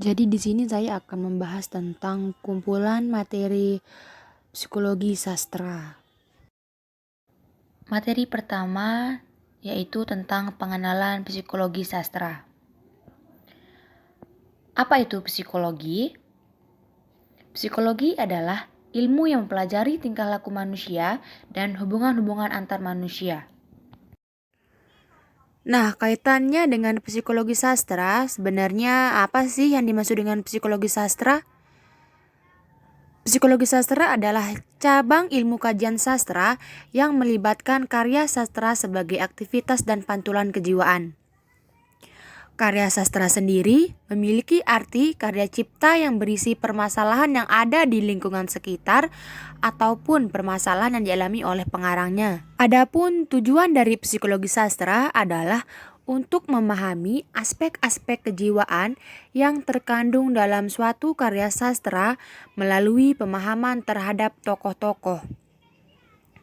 Jadi di sini saya akan membahas tentang kumpulan materi psikologi sastra. Materi pertama yaitu tentang pengenalan psikologi sastra. Apa itu psikologi? Psikologi adalah ilmu yang mempelajari tingkah laku manusia dan hubungan-hubungan antar manusia. Nah, kaitannya dengan psikologi sastra, sebenarnya apa sih yang dimaksud dengan psikologi sastra? Psikologi sastra adalah cabang ilmu kajian sastra yang melibatkan karya sastra sebagai aktivitas dan pantulan kejiwaan. Karya sastra sendiri memiliki arti karya cipta yang berisi permasalahan yang ada di lingkungan sekitar ataupun permasalahan yang dialami oleh pengarangnya. Adapun tujuan dari psikologi sastra adalah untuk memahami aspek-aspek kejiwaan yang terkandung dalam suatu karya sastra melalui pemahaman terhadap tokoh-tokoh.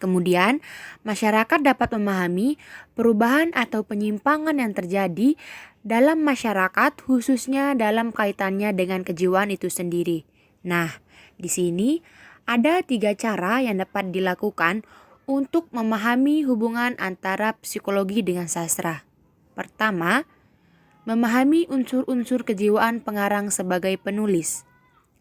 Kemudian, masyarakat dapat memahami perubahan atau penyimpangan yang terjadi dalam masyarakat, khususnya dalam kaitannya dengan kejiwaan itu sendiri. Nah, di sini ada 3 cara yang dapat dilakukan untuk memahami hubungan antara psikologi dengan sastra. Pertama, memahami unsur-unsur kejiwaan pengarang sebagai penulis.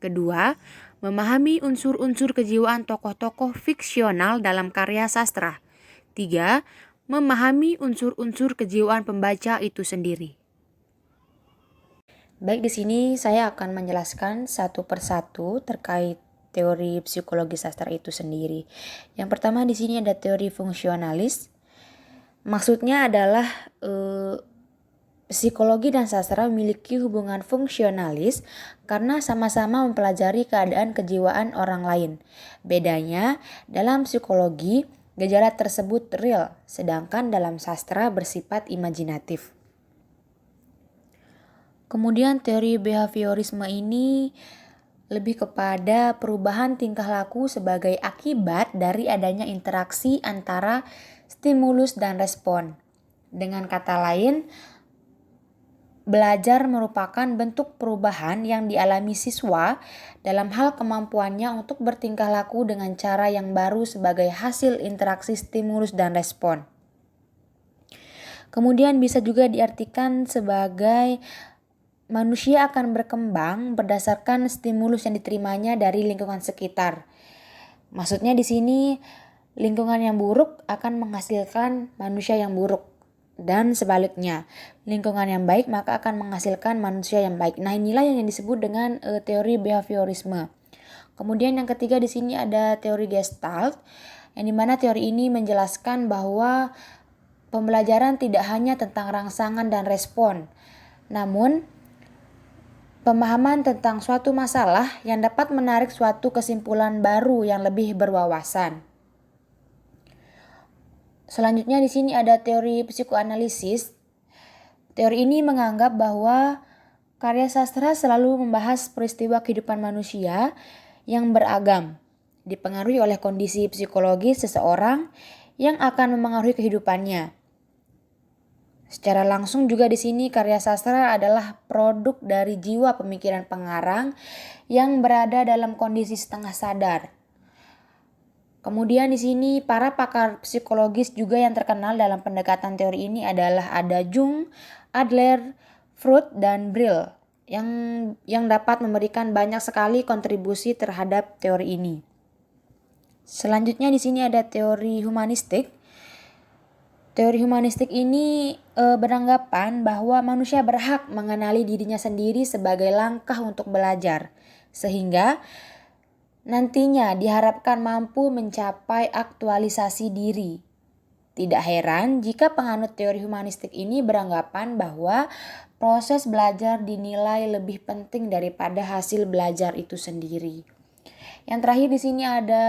Kedua, memahami unsur-unsur kejiwaan tokoh-tokoh fiksional dalam karya sastra. 3. Memahami unsur-unsur kejiwaan pembaca itu sendiri. Baik, di sini saya akan menjelaskan satu persatu terkait teori psikologi sastra itu sendiri. Yang pertama di sini ada teori fungsionalis. Maksudnya adalah psikologi dan sastra memiliki hubungan fungsionalis karena sama-sama mempelajari keadaan kejiwaan orang lain. Bedanya, dalam psikologi, gejala tersebut real, sedangkan dalam sastra bersifat imajinatif. Kemudian teori behaviorisme ini lebih kepada perubahan tingkah laku sebagai akibat dari adanya interaksi antara stimulus dan respon. Dengan kata lain, belajar merupakan bentuk perubahan yang dialami siswa dalam hal kemampuannya untuk bertingkah laku dengan cara yang baru sebagai hasil interaksi stimulus dan respon. Kemudian bisa juga diartikan sebagai manusia akan berkembang berdasarkan stimulus yang diterimanya dari lingkungan sekitar. Maksudnya di sini lingkungan yang buruk akan menghasilkan manusia yang buruk. Dan sebaliknya, lingkungan yang baik maka akan menghasilkan manusia yang baik. Nah, inilah yang disebut dengan teori behaviorisme. Kemudian yang ketiga di sini ada teori Gestalt, yang dimana teori ini menjelaskan bahwa pembelajaran tidak hanya tentang rangsangan dan respon, namun pemahaman tentang suatu masalah yang dapat menarik suatu kesimpulan baru yang lebih berwawasan. Selanjutnya di sini ada teori psikoanalisis. Teori ini menganggap bahwa karya sastra selalu membahas peristiwa kehidupan manusia yang beragam, dipengaruhi oleh kondisi psikologis seseorang yang akan memengaruhi kehidupannya. Secara langsung juga di sini karya sastra adalah produk dari jiwa pemikiran pengarang yang berada dalam kondisi setengah sadar. Kemudian di sini para pakar psikologis juga yang terkenal dalam pendekatan teori ini adalah ada Jung, Adler, Freud, dan Brill yang dapat memberikan banyak sekali kontribusi terhadap teori ini. Selanjutnya di sini ada teori humanistik. Teori humanistik ini beranggapan bahwa manusia berhak mengenali dirinya sendiri sebagai langkah untuk belajar, sehingga nantinya diharapkan mampu mencapai aktualisasi diri. Tidak heran jika penganut teori humanistik ini beranggapan bahwa proses belajar dinilai lebih penting daripada hasil belajar itu sendiri. Yang terakhir di sini ada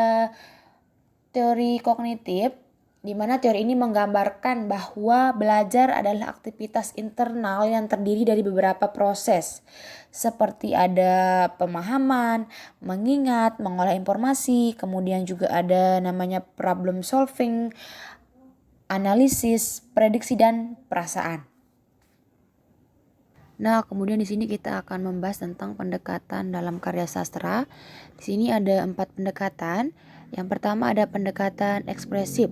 teori kognitif, di mana teori ini menggambarkan bahwa belajar adalah aktivitas internal yang terdiri dari beberapa proses, seperti ada pemahaman, mengingat, mengolah informasi, kemudian juga ada namanya problem solving, analisis, prediksi, dan perasaan. Nah, kemudian di sini kita akan membahas tentang pendekatan dalam karya sastra. Di sini ada 4 pendekatan. Yang pertama ada pendekatan ekspresif,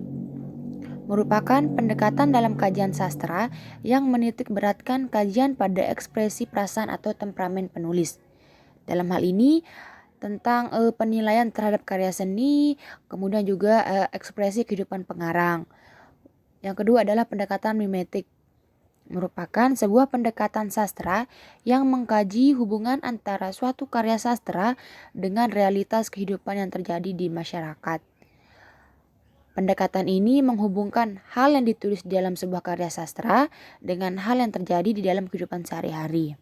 merupakan pendekatan dalam kajian sastra yang menitik beratkan kajian pada ekspresi perasaan atau temperamen penulis. Dalam hal ini tentang penilaian terhadap karya seni, kemudian juga ekspresi kehidupan pengarang. Yang kedua adalah pendekatan mimetik, merupakan sebuah pendekatan sastra yang mengkaji hubungan antara suatu karya sastra dengan realitas kehidupan yang terjadi di masyarakat. Pendekatan ini menghubungkan hal yang ditulis di dalam sebuah karya sastra dengan hal yang terjadi di dalam kehidupan sehari-hari.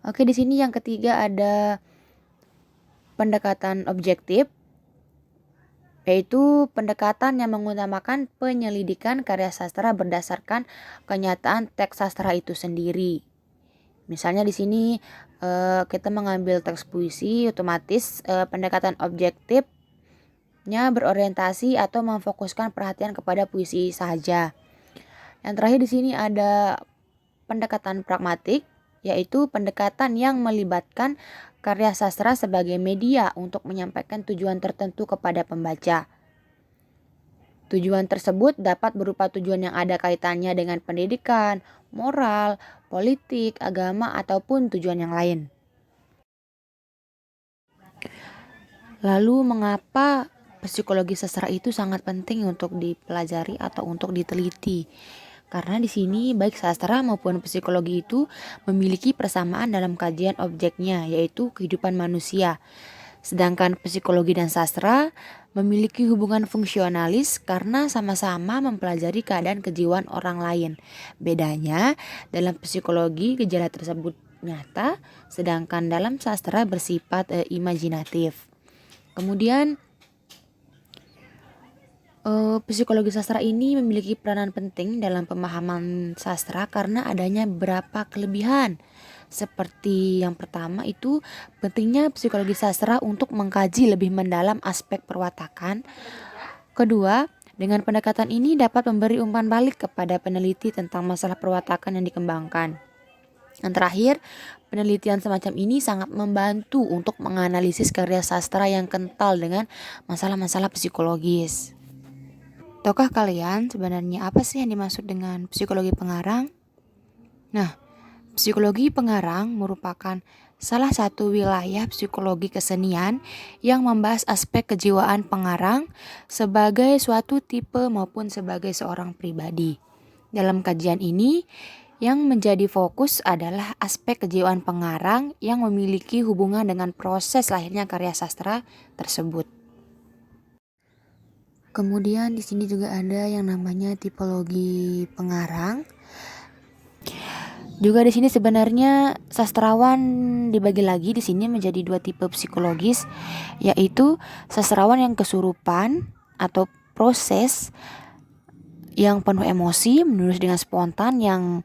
Oke, di sini yang ketiga ada pendekatan objektif, yaitu pendekatan yang mengutamakan penyelidikan karya sastra berdasarkan kenyataan teks sastra itu sendiri. Misalnya di sini kita mengambil teks puisi, otomatis pendekatan objektifnya berorientasi atau memfokuskan perhatian kepada puisi saja. Yang terakhir di sini ada pendekatan pragmatik, yaitu pendekatan yang melibatkan karya sastra sebagai media untuk menyampaikan tujuan tertentu kepada pembaca. Tujuan tersebut dapat berupa tujuan yang ada kaitannya dengan pendidikan, moral, politik, agama, ataupun tujuan yang lain. Lalu mengapa psikologi sastra itu sangat penting untuk dipelajari atau untuk diteliti? Karena di sini baik sastra maupun psikologi itu memiliki persamaan dalam kajian objeknya, yaitu kehidupan manusia. Sedangkan psikologi dan sastra memiliki hubungan fungsionalis karena sama-sama mempelajari keadaan kejiwaan orang lain. Bedanya, dalam psikologi gejala tersebut nyata, sedangkan dalam sastra bersifat imajinatif. Kemudian psikologi sastra ini memiliki peranan penting dalam pemahaman sastra karena adanya beberapa kelebihan. Seperti yang pertama itu pentingnya psikologi sastra untuk mengkaji lebih mendalam aspek perwatakan. Kedua, dengan pendekatan ini dapat memberi umpan balik kepada peneliti tentang masalah perwatakan yang dikembangkan. Yang terakhir, penelitian semacam ini sangat membantu untuk menganalisis karya sastra yang kental dengan masalah-masalah psikologis. Tahukah kalian sebenarnya apa sih yang dimaksud dengan psikologi pengarang? Nah, psikologi pengarang merupakan salah satu wilayah psikologi kesenian yang membahas aspek kejiwaan pengarang sebagai suatu tipe maupun sebagai seorang pribadi. Dalam kajian ini, yang menjadi fokus adalah aspek kejiwaan pengarang yang memiliki hubungan dengan proses lahirnya karya sastra tersebut. Kemudian di sini juga ada yang namanya tipologi pengarang. Juga di sini sebenarnya sastrawan dibagi lagi di sini menjadi 2 tipe psikologis, yaitu sastrawan yang kesurupan atau proses yang penuh emosi, menulis dengan spontan yang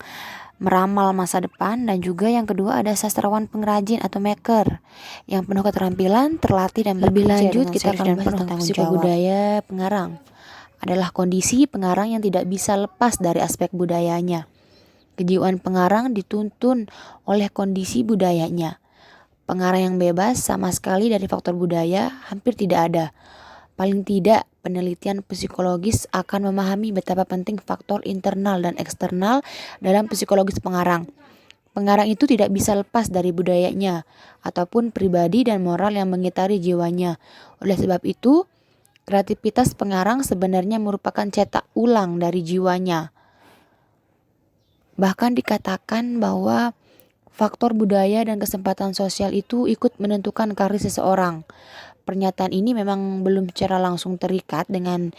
meramal masa depan, dan juga yang kedua ada sastrawan pengrajin atau maker yang penuh keterampilan, terlatih dan lebih lanjut kita akan bahas tentang psikobudaya pengarang. Adalah kondisi pengarang yang tidak bisa lepas dari aspek budayanya. Kejiwaan pengarang dituntun oleh kondisi budayanya. Pengarang yang bebas sama sekali dari faktor budaya hampir tidak ada. Paling tidak, penelitian psikologis akan memahami betapa penting faktor internal dan eksternal dalam psikologis pengarang. Pengarang itu tidak bisa lepas dari budayanya ataupun pribadi dan moral yang mengitari jiwanya. Oleh sebab itu, kreativitas pengarang sebenarnya merupakan cetak ulang dari jiwanya. Bahkan dikatakan bahwa faktor budaya dan kesempatan sosial itu ikut menentukan karir seseorang. Pernyataan ini memang belum secara langsung terikat dengan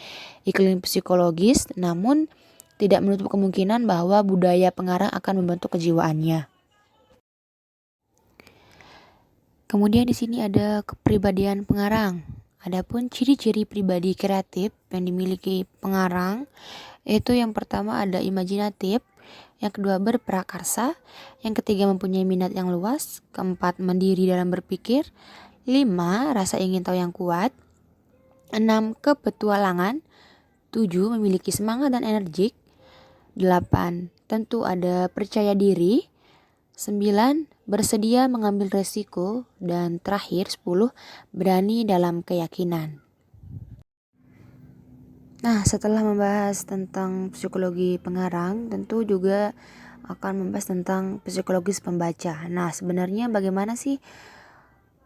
iklim psikologis, namun tidak menutup kemungkinan bahwa budaya pengarang akan membentuk kejiwaannya. Kemudian di sini ada kepribadian pengarang. Adapun ciri-ciri pribadi kreatif yang dimiliki pengarang, yaitu yang pertama ada imajinatif, yang kedua berprakarsa, yang ketiga mempunyai minat yang luas, keempat mandiri dalam berpikir, 5. Rasa ingin tahu yang kuat, 6. Kepetualangan, 7. Memiliki semangat dan energik, 8. Tentu ada percaya diri, 9. Bersedia mengambil resiko. Dan terakhir 10. Berani dalam keyakinan. Nah, setelah membahas tentang psikologi pengarang, tentu juga akan membahas tentang psikologis pembaca. Nah, sebenarnya bagaimana sih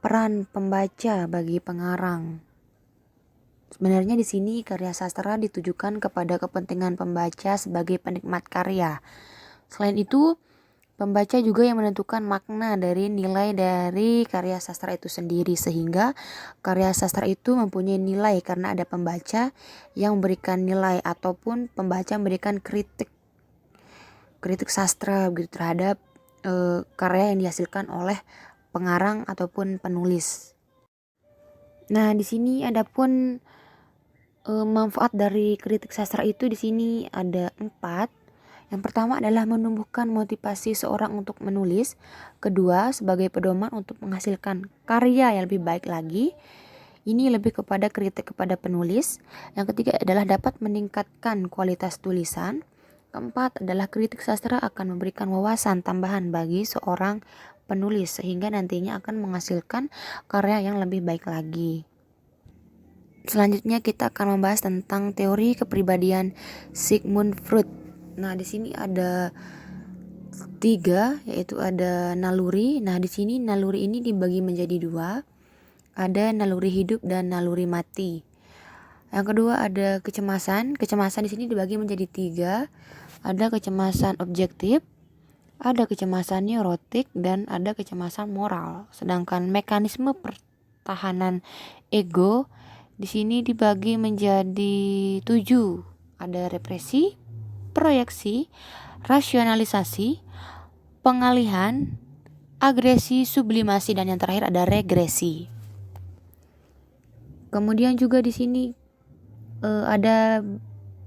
peran pembaca bagi pengarang? Sebenarnya di sini karya sastra ditujukan kepada kepentingan pembaca sebagai penikmat karya. Selain itu, pembaca juga yang menentukan makna dari nilai dari karya sastra itu sendiri, sehingga karya sastra itu mempunyai nilai karena ada pembaca yang memberikan nilai ataupun pembaca memberikan kritik sastra begitu terhadap karya yang dihasilkan oleh pengarang ataupun penulis. Nah, di sini ada pun manfaat dari kritik sastra itu di sini ada 4. Yang pertama adalah menumbuhkan motivasi seorang untuk menulis. Kedua, sebagai pedoman untuk menghasilkan karya yang lebih baik lagi. Ini lebih kepada kritik kepada penulis. Yang ketiga adalah dapat meningkatkan kualitas tulisan. Keempat adalah kritik sastra akan memberikan wawasan tambahan bagi seorang penulis sehingga nantinya akan menghasilkan karya yang lebih baik lagi. Selanjutnya kita akan membahas tentang teori kepribadian Sigmund Freud. Nah, di sini ada 3, yaitu ada naluri. Nah, di sini naluri ini dibagi menjadi 2. Ada naluri hidup dan naluri mati. Yang kedua ada kecemasan. Kecemasan di sini dibagi menjadi 3. Ada kecemasan objektif, ada kecemasan neurotik, dan ada kecemasan moral. Sedangkan mekanisme pertahanan ego di sini dibagi menjadi 7. Ada represi, proyeksi, rasionalisasi, pengalihan, agresi, sublimasi, dan yang terakhir ada regresi. Kemudian juga di sini ada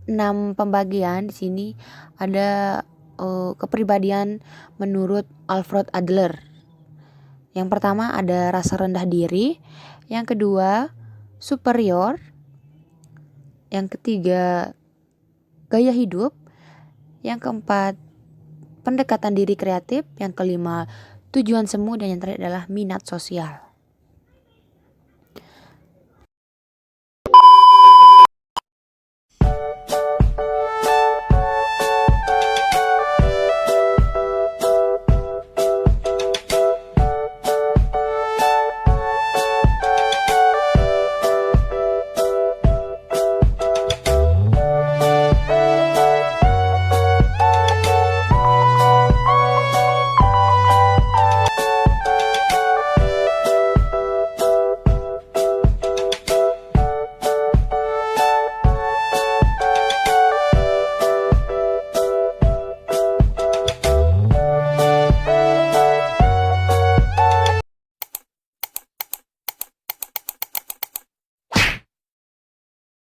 6 pembagian. Di sini ada kepribadian menurut Alfred Adler. Yang pertama ada rasa rendah diri, yang kedua superior, yang ketiga gaya hidup, yang keempat pendekatan diri kreatif, yang kelima tujuan semu, dan yang terakhir adalah minat sosial.